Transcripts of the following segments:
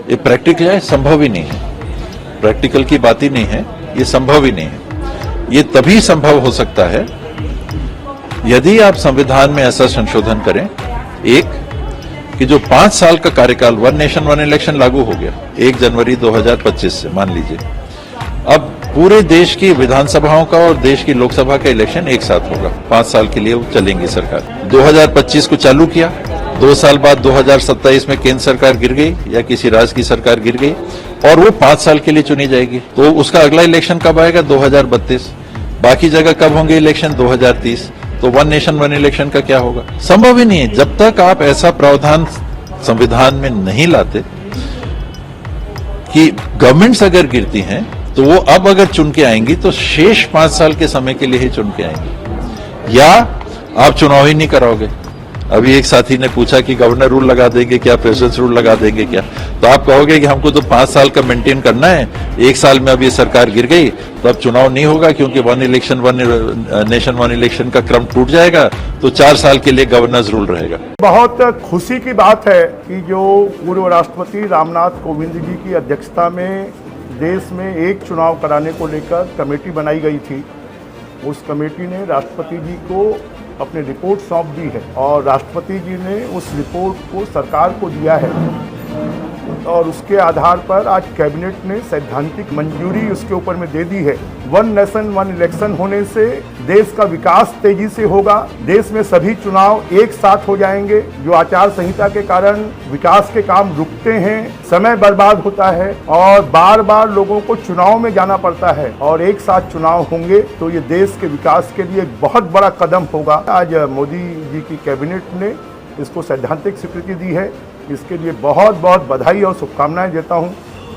ये प्रैक्टिकल है, संभव ही नहीं है। प्रैक्टिकल की बात ही नहीं है, ये संभव ही नहीं है। ये तभी संभव हो सकता है यदि आप संविधान में ऐसा संशोधन करें, एक कि जो 5 साल का कार्यकाल वन नेशन वन इलेक्शन लागू हो गया 1 जनवरी 2025 से, मान लीजिए अब पूरे देश की विधानसभाओं का और देश की लोकसभा का इलेक्शन एक साथ होगा, 5 साल के लिए वो चलेंगी सरकार। 2025 को चालू किया, 2 साल बाद 2027 में केंद्र सरकार गिर गई या किसी राज्य की सरकार गिर गई और वो 5 साल के लिए चुनी जाएगी, तो उसका अगला इलेक्शन कब आएगा? 2032। बाकी जगह कब होंगे इलेक्शन? 2030। तो वन नेशन वन इलेक्शन का क्या होगा? संभव ही नहीं है। जब तक आप ऐसा प्रावधान संविधान में नहीं लाते कि गवर्नमेंट्स अगर गिरती हैं तो वो अब अगर चुन के आएंगी तो शेष 5 साल के समय के लिए ही चुन के आएंगी, या आप चुनाव ही नहीं कराओगे। अभी एक साथी ने पूछा कि गवर्नर रूल लगा देंगे क्या, प्रेसिडेंट रूल लगा देंगे क्या, तो आप कहोगे कि हमको तो 5 साल का मेंटेन करना है, 1 साल में अब ये सरकार गिर गई तो अब चुनाव नहीं होगा क्योंकि वन नेशन वन इलेक्शन का क्रम टूट जाएगा, तो 4 साल के लिए गवर्नर्स रूल रहेगा। बहुत खुशी की बात है कि जो पूर्व राष्ट्रपति रामनाथ कोविंद जी की अध्यक्षता में देश में एक चुनाव कराने को लेकर कमेटी बनाई गई थी, उस कमेटी ने राष्ट्रपति जी को अपनी रिपोर्ट सौंप दी है और राष्ट्रपति जी ने उस रिपोर्ट को सरकार को दिया है और उसके आधार पर आज कैबिनेट ने सैद्धांतिक मंजूरी उसके ऊपर में दे दी है। वन नेशन वन इलेक्शन होने से देश का विकास तेजी से होगा, देश में सभी चुनाव एक साथ हो जाएंगे। जो आचार संहिता के कारण विकास के काम रुकते हैं, समय बर्बाद होता है और बार बार लोगों को चुनाव में जाना पड़ता है, और एक साथ चुनाव होंगे तो ये देश के विकास के लिए एक बहुत बड़ा कदम होगा। आज मोदी जी की कैबिनेट ने इसको सैद्धांतिक स्वीकृति दी है, इसके लिए बहुत बहुत बधाई और शुभकामनाएं देता हूं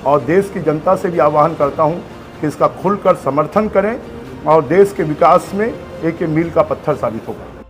और देश की जनता से भी आह्वान करता हूं कि इसका खुलकर समर्थन करें और देश के विकास में एक मील का पत्थर साबित होगा।